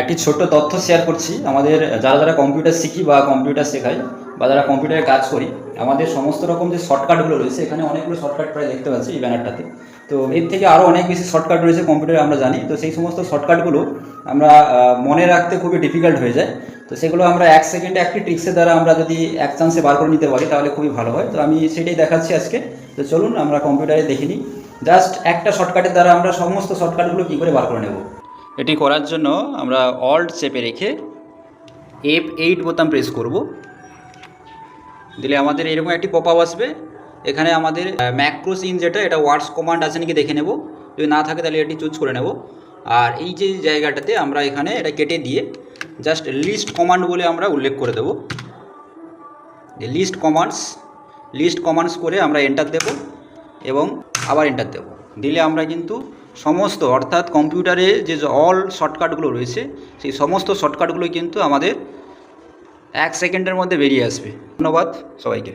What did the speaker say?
একটি ছোট্ট তথ্য শেয়ার করছি। আমাদের যারা যারা কম্পিউটার শিখি বা কম্পিউটার শেখাই বা যারা কম্পিউটারে কাজ করি, আমাদের সমস্ত রকম যে শর্টকাটগুলো রয়েছে, এখানে অনেকগুলো শর্টকাট প্রায় দেখতে পাচ্ছি এই ব্যানারটাতে। তো এর থেকে আরও অনেক বেশি শর্টকাট রয়েছে কম্পিউটারে, আমরা জানি। তো সেই সমস্ত শর্টকাটগুলো আমরা মনে রাখতে খুবই ডিফিকাল্ট হয়ে যায়। তো সেগুলো আমরা 1 সেকেন্ডে একটি ট্রিক্সের দ্বারা আমরা যদি এক চান্সে বার করে নিতে পারি তাহলে খুবই ভালো হয়। তো আমি সেটাই দেখাচ্ছি আজকে। তো চলুন আমরা কম্পিউটারে দেখে নিই। জাস্ট একটা শর্টকাটের দ্বারা আমরা সমস্ত শর্টকাটগুলো কী করে বার করে নেব। এটি করার জন্য আমরা অল্ট চেপে রেখে F8 বোতাম প্রেস করব। দিলে আমাদের এরকম একটি পপ আপ আসবে। এখানে আমাদের ম্যাক্রোস ইন যেটা, এটা ওয়ার্ডস কমান্ড আছে নাকি দেখে নেব। যদি না থাকে তাহলে এটি চুজ করে নেব। আর এই যে জায়গাটাতে আমরা এখানে এটা কেটে দিয়ে জাস্ট লিস্ট কমান্ড বলে আমরা উল্লেখ করে দেব। লিস্ট কমান্ডস করে আমরা এন্টার দেব এবং আবার এন্টার দেব। দিলে আমরা কিন্তু সমস্ত, অর্থাৎ কম্পিউটারে যে অল শর্টকাটগুলো রয়েছে সেই সমস্ত শর্টকাটগুলো কিন্তু আমাদের 1 সেকেন্ডের মধ্যে বেরিয়ে আসবে। ধন্যবাদ সবাইকে।